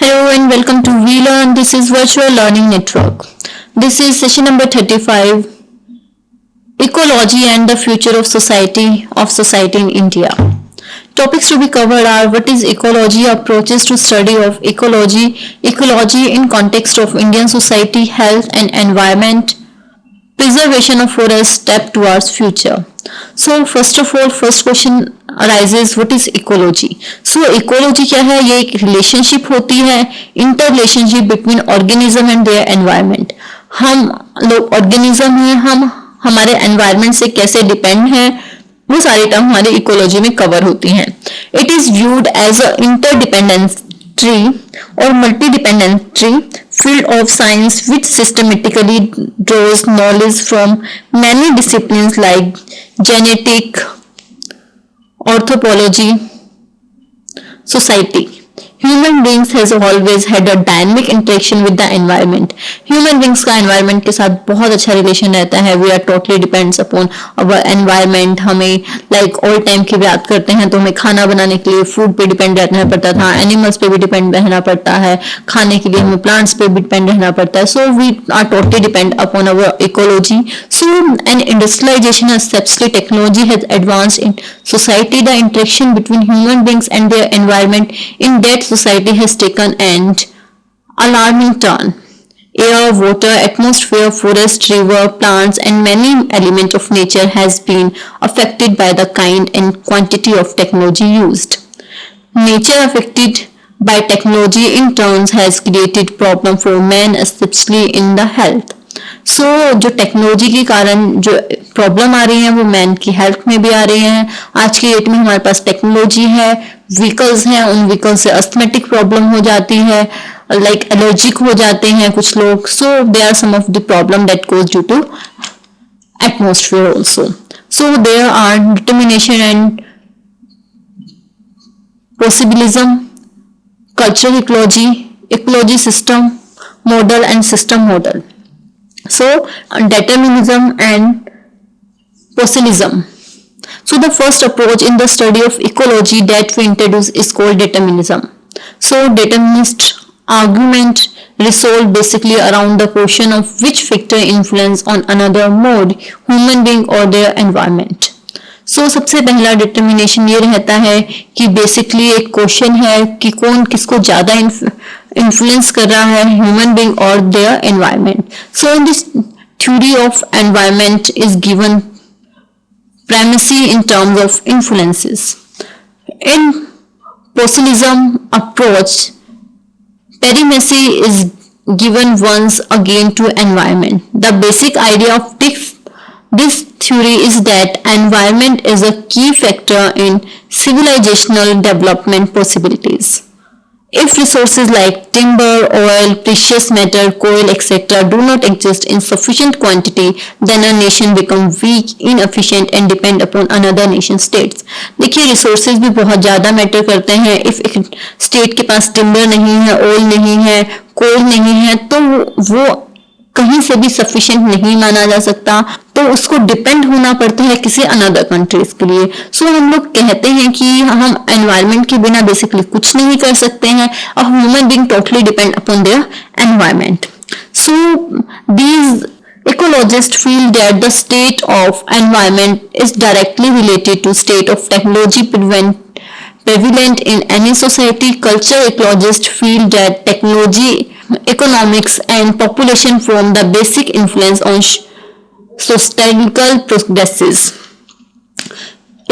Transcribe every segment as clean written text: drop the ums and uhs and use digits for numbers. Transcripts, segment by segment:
Hello and welcome to VLearn. This is Virtual Learning Network. This is session number 35, Ecology and the Future of Society in India. Topics to be covered are what is ecology, approaches to study of ecology in context of Indian society, health and environment, preservation of forest, step towards future. So first of all, first question arises, what is ecology? So ecology क्या है? ये एक relationship होती है, interrelationship between organism and their environment. हम लोग organism हैं, हम हमारे environment से कैसे depend हैं, वो सारी टर्म हमारे इकोलॉजी में कवर होती हैं. It is viewed as a interdisciplinary और multidisciplinary field of science which systematically draws knowledge from many disciplines like genetic, anthropology, society. Human beings has always had a dynamic interaction with the environment. Human beings का environment के साथ बहुत अच्छा relation रहता है. We are totally depends upon our environment. हमें like all time की बात करते हैं तो हमें खाना बनाने के लिए food पे depend रहना पड़ता था, animals पे भी depend रहना पड़ता है, खाने के लिए हमें plants पे भी depend रहना पड़ता है. So we are totally depend upon our ecology. So an industrialization and especially technology has advanced in society. The interaction between human beings and their environment in that society has taken an alarming turn. Air, water, atmosphere, forest, river, plants and many elements of nature has been affected by the kind and quantity of technology used. Nature affected by technology in turn has created problem for man, especially in the health. सो जो technology के कारण जो problem आ रही है वो man की health में भी आ रही है. आज के डेट में हमारे पास टेक्नोलॉजी है, व्हीकल्स हैं, उन व्हीकल से अस्थमेटिक प्रॉब्लम हो जाती है, लाइक एलर्जिक हो जाते हैं कुछ लोग. So they are some of the problem that goes due to atmosphere also. So there are determination and possibilism, cultural ecology system model and system model. So determinism and possibilism. So the first approach in the study of ecology that we introduce is called determinism. So determinist argument resolve basically around the question of which factor influence on another mode, human being or their environment. So सबसे पहला determination ये रहता है कि basically एक question है कि कौन किसको ज्यादा इन्फ्लुएंस कर रहा है, ह्यूमन बीइंग और their environment. So in this theory of environment is given primacy in terms of influences. In possibilism approach, primacy is given once again to environment. The basic idea of this theory is that environment is a key factor in civilizational development possibilities. If resources like timber, oil, precious metal, coal, etc. do not exist in sufficient quantity, then a nation becomes weak, inefficient and depend upon another nation states. देखिए resources भी बहुत ज़्यादा matter करते हैं. If एक state के पास timber नहीं है, ऑयल नहीं है, कोल नहीं है, तो वो कहीं से भी सफिशिएंट नहीं माना जा सकता, तो उसको डिपेंड होना पड़ता है किसी अनदर कंट्रीज के लिए. सो हम लोग कहते हैं कि हम एनवायरनमेंट के बिना बेसिकली कुछ नहीं कर सकते हैं और human being totally depend upon their environment. So these ecologists feel that the state of environment is directly related to state of technology prevalent in any society. Culture ecologists feel that technology, economics and population form the basic influence on societal progresses.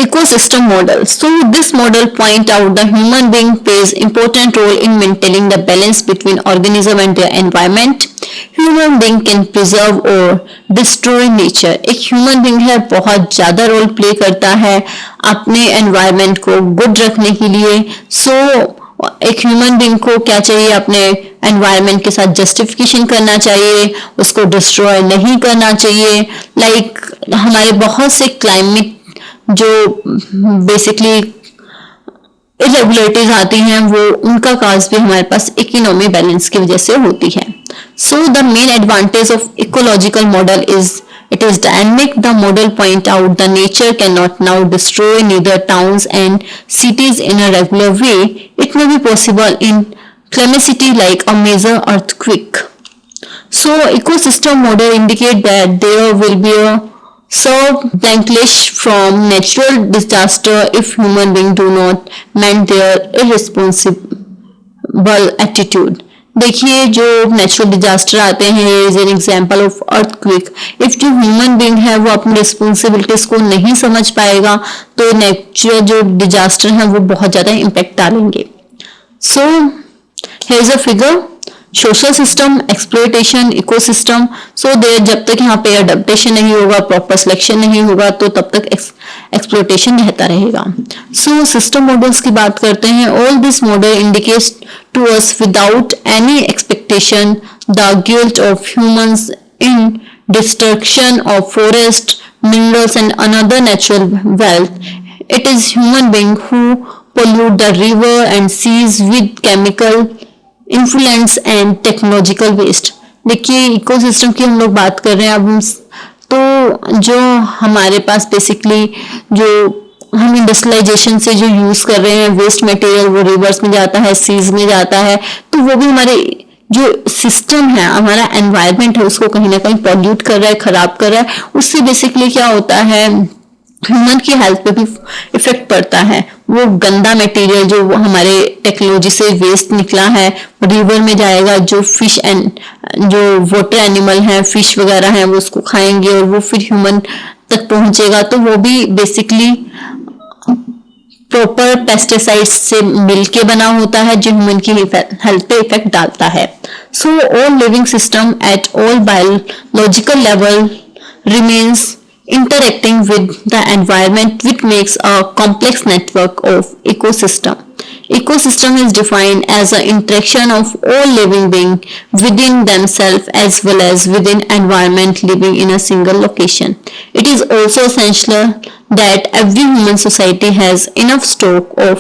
Ecosystem model. So this model point out the human being plays important role in maintaining the balance between organism and their environment. Human being can preserve or destroy nature. एक human being है बहुत ज़्यादा role play करता है अपने environment को good रखने के लिए. So एक ह्यूमन बीइंग को क्या चाहिए, अपने एनवायरनमेंट के साथ जस्टिफिकेशन करना चाहिए, उसको डिस्ट्रॉय नहीं करना चाहिए. लाइक हमारे बहुत से क्लाइमेट जो बेसिकली इरेगुलरिटीज आती हैं वो उनका काज भी हमारे पास इकोनॉमी बैलेंस की वजह से होती है. So the main advantage of ecological model is it is dynamic. The model point out the nature cannot now destroy neither towns and cities in a regular way. It may be possible in calamity like a major earthquake. So ecosystem model indicate that there will be a backlash from natural disaster if human beings do not mend their irresponsible attitude. देखिए जो natural disaster आते हैं is an example of earthquake. If जो human being है वो अपनी responsibilities को नहीं समझ पाएगा तो नेचुरल जो डिजास्टर है वो बहुत ज्यादा इम्पैक्ट डालेंगे. So here is a figure. Social system, exploitation, ecosystem. So there जब तक यहाँ पे अडेप्टेशन नहीं होगा, प्रॉपर सिलेक्शन नहीं होगा तो तब तक एक्सप्लॉयटेशन रहता रहेगा. सो सिस्टम मॉडल्स की बात करते हैं. All this model indicates to us without any expectation the guilt of humans in destruction of forest, minerals and another natural wealth. It is human beings who pollute the river and seas with chemical influence and technological waste. देखिए ecosystem की हम लोग बात कर रहे हैं अब तो जो हमारे पास बेसिकली जो हम इंडस्ट्रियलाइजेशन से जो यूज कर रहे हैं वेस्ट मटेरियल वो रिवर्स में जाता है, सीज में जाता है, तो वो भी हमारे जो सिस्टम है, हमारा एनवायरनमेंट है उसको कहीं ना कहीं पॉल्यूट कर रहा है, खराब कर रहा है. उससे बेसिकली क्या होता है ह्यूमन की हेल्थ पे भी इफेक्ट पड़ता है. वो गंदा मटेरियल जो हमारे टेक्नोलॉजी से वेस्ट निकला है रिवर में जाएगा, जो फिश एंड जो वाटर एनिमल है, फिश वगैरह है, वो उसको खाएंगे और वो फिर ह्यूमन तक पहुंचेगा. तो वो भी बेसिकली प्रॉपर पेस्टिसाइड्स से मिलके बना होता है जो ह्यूमन की हेल्थ पे इफेक्ट डालता है. So all living system at all biological level remains interacting with the environment, which makes a complex network of ecosystem. Ecosystem is defined as an interaction of all living beings within themselves as well as within environment living in a single location. It is also essential that every human society has enough stock of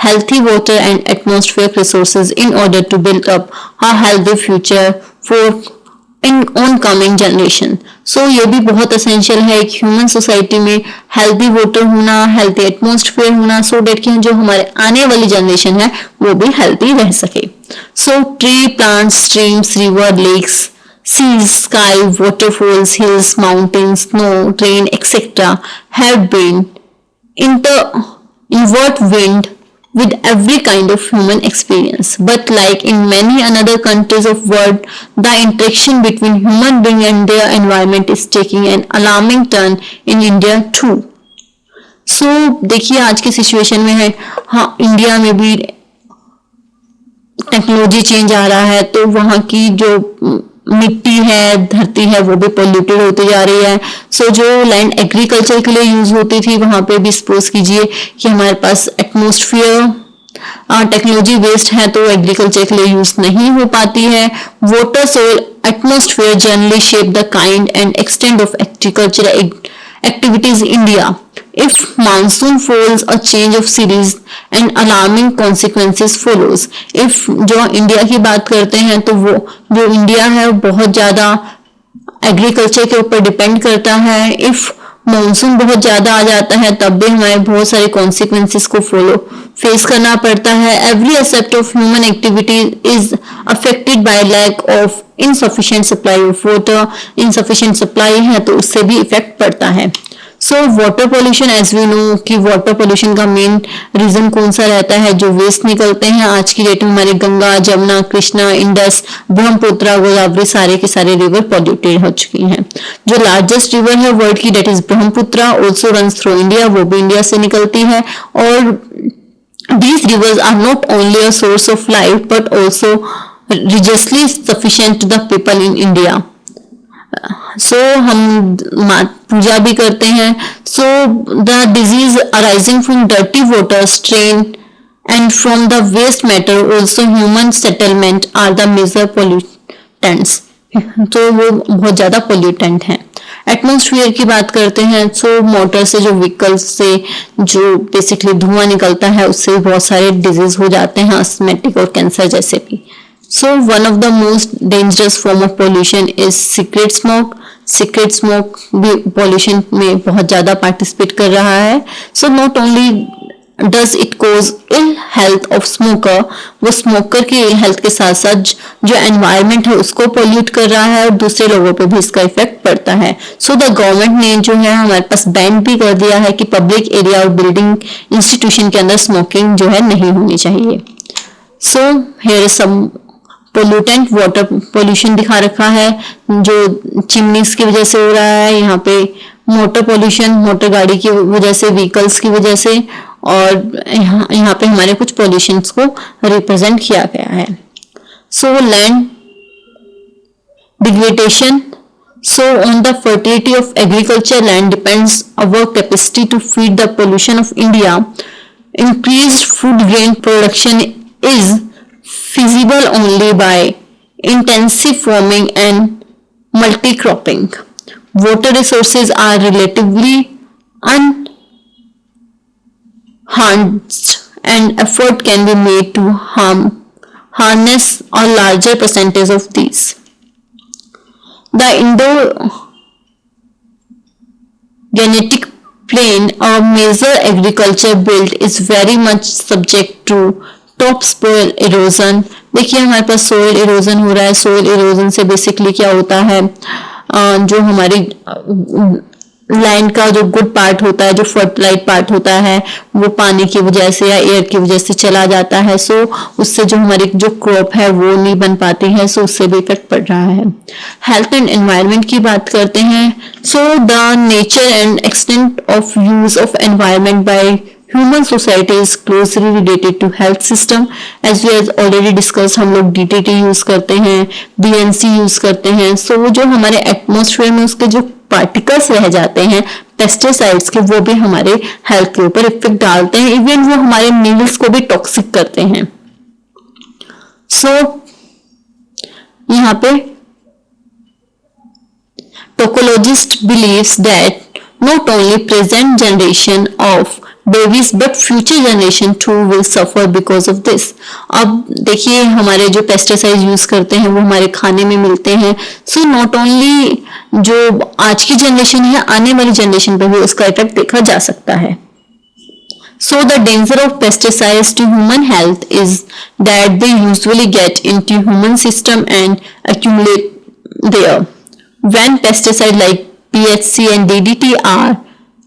healthy water and atmospheric resources in order to build up a healthy future for in on coming generation. So ये भी बहुत essential है एक human society में healthy water होना, healthy atmosphere होना, so date कि जो हमारे आने वाली जनरेशन है वो भी हेल्दी रह सके. So tree, plants, streams, river, lakes, seas, sky, waterfalls, hills, mountains, snow, rain, etc. have been intertwined with every kind of human experience. But like in many another countries of world, the interaction between human being and their environment is taking an alarming turn in India too. So देखिए आज की situation में है, हाँ India में भी technology change आ रहा है तो वहाँ की जो मिट्टी है, धरती है, वो भी पोल्यूटेड होती जा रही है. सो जो लैंड एग्रीकल्चर के लिए यूज होती थी वहां पे भी सपोज कीजिए कि हमारे पास एटमॉस्फेयर टेक्नोलॉजी वेस्ट है तो एग्रीकल्चर के लिए यूज नहीं हो पाती है. Water, soil, atmosphere generally shape the kind and extent of agriculture activities in India. If monsoon falls, a change of series and alarming consequences follows. If जो India की बात करते हैं तो वो जो इंडिया है वो बहुत ज़्यादा एग्रीकल्चर के ऊपर डिपेंड करता है. इफ मानसून बहुत ज़्यादा आ जाता है तब भी हमारे बहुत सारे कॉन्सिक्वेंसेस को फेस करना पड़ता है. Every aspect of human activity is affected by lack of insufficient supply of water. Insufficient supply है तो उससे भी इफेक्ट पड़ता है. So water pollution, as we know कि वाटर पोल्यूशन का मेन रीजन कौन सा रहता है, जो वेस्ट निकलते हैं. आज की डेट में हमारे गंगा, जमुना, कृष्णा, इंडस, ब्रह्मपुत्र, गोदावरी सारे के सारे रिवर पोल्यूटेड हो चुकी हैं. जो लार्जेस्ट रिवर है वर्ल्ड की date is Brahmaputra, also runs through India, वो भी इंडिया से निकलती है. और these rivers are not only a source of life but also religiously sufficient to the people in India. So हम पूजा भी करते हैं. So the disease arising from dirty water, strain and from the waste matter, also human settlement are the major pollutants. तो वो बहुत ज्यादा pollutant हैं. Atmosphere की बात करते हैं. सो मोटर से जो व्हीकल्स से जो बेसिकली धुआं निकलता है उससे बहुत सारे डिजीज हो जाते हैं, अस्थमेटिक और कैंसर जैसे भी. So one of the most dangerous form of pollution is cigarette smoke. Cigarette smoke भी पोल्यूशन में बहुत ज्यादा पार्टिसिपेट कर रहा है. So not only does it cause ill health of smoker, वो स्मोकर की इल हेल्थ के साथ साथ जो एनवायरनमेंट है उसको पोल्यूट कर रहा है और दूसरे लोगों पे भी इसका इफेक्ट पड़ता है। सो द गवर्नमेंट ने जो है हमारे पास बैन भी कर दिया है कि पब्लिक एरिया और बिल्डिंग इंस्टीट्यूशन के अंदर स्मोकिंग जो है नहीं होनी चाहिए। So here some pollutant water pollution दिखा रखा है जो चिमनीज की वजह से हो रहा है, यहाँ पे मोटर पोल्यूशन मोटर गाड़ी की वजह से, व्हीकल्स की वजह से, और यहाँ पे हमारे कुछ पोल्यूशंस को रिप्रेजेंट किया गया है। So land degradation, so on the fertility of agriculture land depends our capacity to feed the population of India. Increased food grain production is feasible only by intensive farming and multi-cropping. Water resources are relatively unharnessed and effort can be made to harness a larger percentage of these. The Indo-Gangetic plain, a major agriculture belt, is very much subject to topsoil erosion. देखिए हमारे पास soil erosion हो रहा है। soil erosion से basically क्या होता है, जो हमारी लैंड का जो गुड पार्ट होता है, जो फर्टिलाइज पार्ट होता है, वो पानी की वजह से या एयर की वजह से चला जाता है। सो उससे जो हमारी जो क्रॉप है वो नहीं बन पाती है, सो उससे भी इफेक्ट पड़ रहा है। हेल्थ एंड एनवायरनमेंट की बात करते हैं। So the nature and extent of use of environment by human society is closely related to health system. As we has already discuss, हम लोग डीटीटी यूज करते हैं, बीएनसी यूज करते हैं। सो जो हमारे एटमोस्फेयर में उसके जो पार्टिकल्स रह जाते हैं पेस्टिसाइड्स के, वो भी हमारे हेल्थ के ऊपर इफेक्ट डालते हैं। इवन वो हमारे मील्स को भी टॉक्सिक करते हैं। सो यहाँ पे tocologist believes that not only present generation of babies but future generation too will suffer because of this. अब देखिए हमारे जो पेस्टिसाइड यूज करते हैं वो हमारे खाने में मिलते हैं। सो नॉट ओनली जो आज की जनरेशन है, आने वाली जनरेशन पे भी उसका इफेक्ट देखा जा सकता है। So the danger of pesticides to human health is that they usually get into human system and accumulate there. When pesticide like PHC and DDT are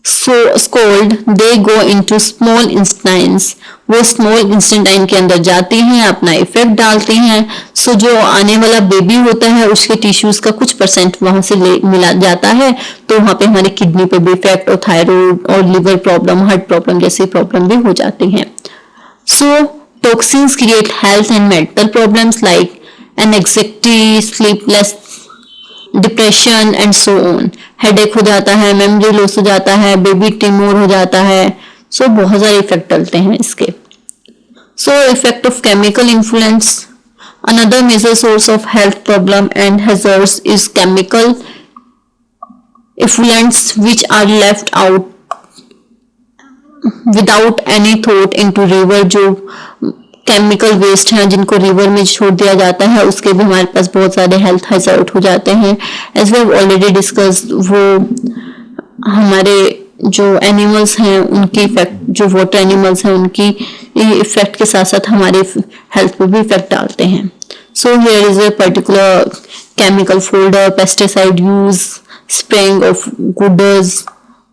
so scalded, they go into small intestines. वो small intestine के अंदर जाती हैं, अपना effect डालती हैं। सो जो आने वाला बेबी होता है उसके टिश्यूज का कुछ परसेंट वहां से मिला जाता है, तो वहां पे हमारे किडनी पे भी इफेक्ट और थायराइड और लिवर प्रॉब्लम, हार्ट प्रॉब्लम जैसी प्रॉब्लम भी हो जाती हैं। So toxins create health and mental problems like anxiety, sleepless, depression and so on. Headache हो जाता है, मेमोरी लॉस हो जाता है, बेबी टिमोर हो जाता है। सो बहुत सारे इफेक्ट डलते हैं इसके। So effect of chemical influence, another major source of health problem and hazards is chemical effluents which are left out without any thought into river. जो केमिकल वेस्ट हैं जिनको रिवर में छोड़ दिया जाता है, उसके भी हमारे पास बहुत सारे हेल्थ हैजर्ड हो जाते हैं। As we have already discuss, वो हमारे जो एनिमल्स हैं उनकी इफेक्ट, जो वाटर एनिमल्स हैं उनकी इफेक्ट के साथ साथ हमारे हेल्थ पे भी इफेक्ट डालते हैं। So here is a particular chemical folder, pesticide use, spraying of goods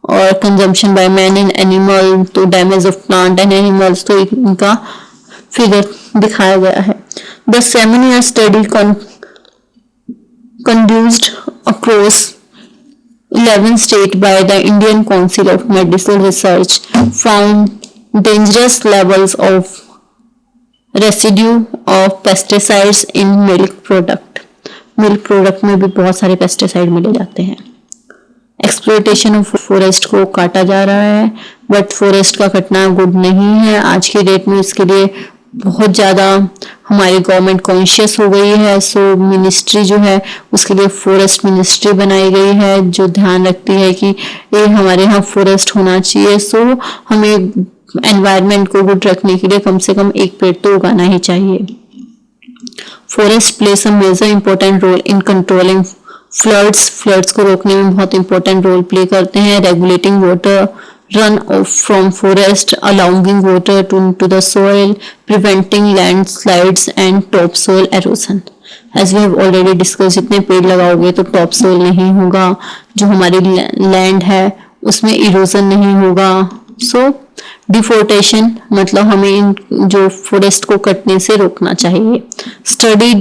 और consumption by man and animal, तो damage of plant and animals, तो इनका फिगर दिखाया गया है। The 7-year study conducted across 11 states by the Indian Council of Medical Research found dangerous levels of residue of pesticides in milk product. Milk product में भी बहुत सारे pesticide मिले जाते हैं। एक्सप्लॉयटेशन ऑफ फॉरेस्ट को काटा जा रहा है, बट फॉरेस्ट का कटना गुड नहीं है। आज की डेट में इसके लिए बहुत ज़्यादा हमारी गवर्नमेंट कॉन्शियस हो गई है। सो मिनिस्ट्री जो है उसके लिए फॉरेस्ट मिनिस्ट्री बनाई गई है जो ध्यान रखती है कि ये हमारे यहाँ फॉरेस्ट होना चाहिए। सो हमें एनवायरनमेंट को गुड रखने के लिए कम से कम एक पेड़ तो उगाना ही चाहिए। Forest plays a major important role in controlling floods को रोकने में बहुत इंपॉर्टेंट रोल प्ले करते हैं। Regulating water run off from forest, allowing water to into the soil, preventing landslides and topsoil erosion. As we have already discussed, जितने पेड़ लगाओगे तो topsoil नहीं होगा, जो हमारी लैंड है उसमें इरोजन नहीं होगा. सो डिफोर्टेशन मतलब हमें इन जो फॉरेस्ट को कटने से रोकना चाहिए. Study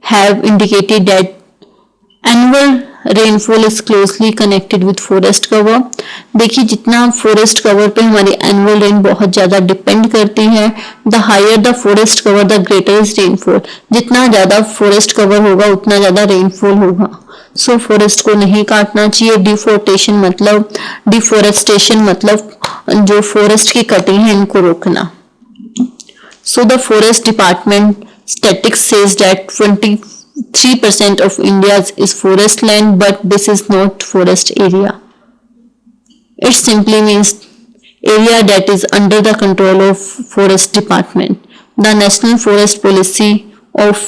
have indicated that annual rainfall is closely connected with forest cover. देखिए जितना फॉरेस्ट कवर पे हमारी एनुअल रेन बहुत ज्यादा डिपेंड करती है. The higher the forest cover the greater is rainfall. जितना ज्यादा फॉरेस्ट कवर होगा उतना ज्यादा रेनफॉल होगा. सो फॉरेस्ट को नहीं काटना चाहिए. डिफोरेस्टेशन मतलब जो फॉरेस्ट की कटिंग है इनको रोकना. So the forest department statics says that 23% of India's is forest land, but this is not forest area. It simply means area that is under the control of forest department. The National Forest Policy of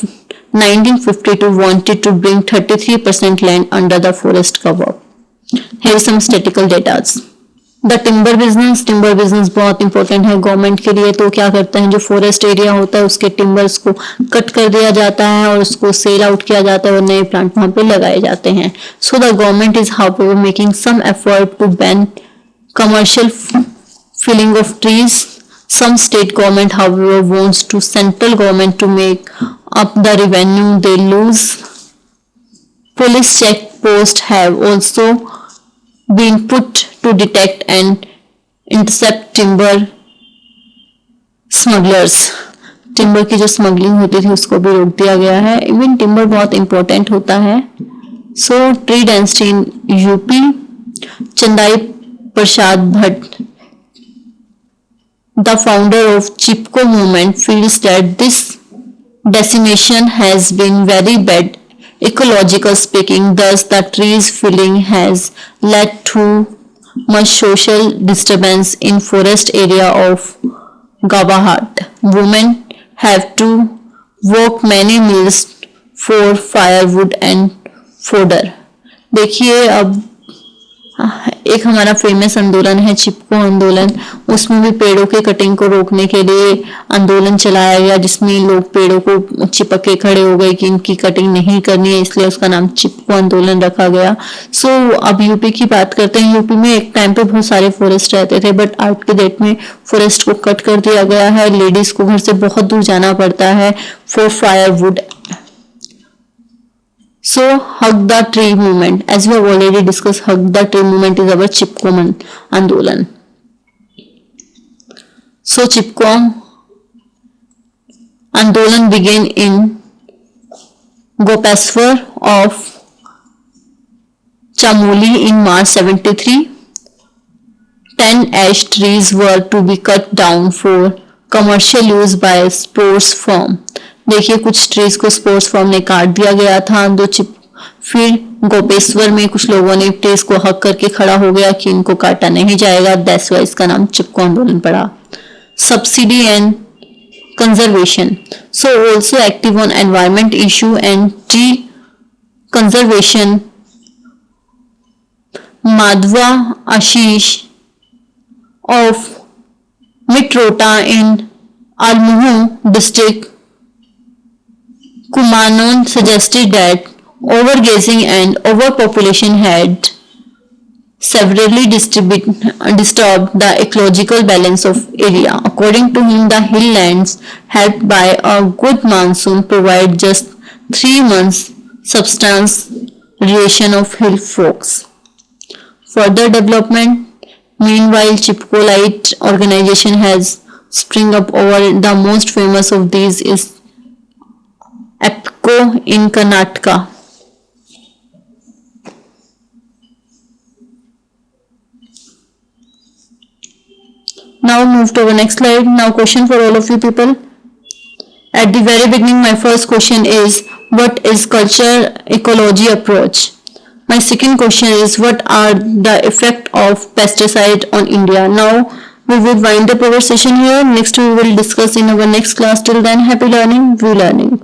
1952 wanted to bring 33% land under the forest cover. Here is some statistical data. The timber business बहुत important है government के लिए. तो क्या करते हैं, जो forest area होता है उसके टिम्बर्स को कट कर दिया जाता है और उसको सेल आउट किया जाता है और नए प्लांट वहां पे लगाए जाते हैं. So the government is however making some effort to ban commercial felling of trees. Some state government however wants to central government to make up the revenue they lose. Police check posts have also been put to detect and intercept timber smugglers. Timber की जो smuggling होती थी उसको भी रोक दिया गया है. इवन टिम्बर बहुत इंपॉर्टेंट होता है. So tree density in UP. Chandi Prasad Bhatt, the founder of Chipko movement, feels that this decimation has been very bad ecological speaking. Thus the trees felling has led to much social disturbance in forest area of Gawahat. Women have to walk many miles for firewood and fodder. देखिए अब एक हमारा famous आंदोलन है चिपको आंदोलन. उसमें भी पेड़ों के कटिंग को रोकने के लिए आंदोलन चलाया गया जिसमें लोग पेड़ों को चिपक के खड़े हो गए कि इनकी कटिंग नहीं करनी है, इसलिए उसका नाम चिपको आंदोलन रखा गया. सो अब यूपी की बात करते हैं. यूपी में एक टाइम पे बहुत सारे फॉरेस्ट रहते थे बट आज के डेट में फॉरेस्ट को कट कर दिया गया है. लेडीज को घर से बहुत दूर जाना पड़ता है for firewood. So hug the tree movement, as we have already discussed, hug the tree movement is our Chipko Andolan. So Chipko Andolan began in Gopeswar of Chamoli in March 73. 10 ash trees were to be cut down for commercial use by sports firm. देखिए कुछ trees को sports form ने काट दिया गया था. फिर गोपेश्वर में कुछ लोगों ने ट्रीज को हक करके खड़ा हो गया कि इनको काटा नहीं जाएगा. दैट्स व्हाई इसका नाम चिपको आंदोलन पड़ा. Subsidy and conservation. So also active on environment issue and tree conservation. Madhava Ashish of Mirtola in Almora district Kumanon suggested that overgrazing and overpopulation had severely disturbed the ecological balance of area. According to him, the hill lands helped by a good monsoon provide just 3 months subsistence ration of hill folks. Further development. Meanwhile, Chipko-lite organization has sprung up over. The most famous of these is APCO in Karnataka. Now move to our next slide. Now question for all of you people. At the very beginning my first question is what is culture ecology approach? My second question is what are the effect of pesticide on India? Now we will wind up our session here. Next we will discuss in our next class. Till then, happy learning, we learning.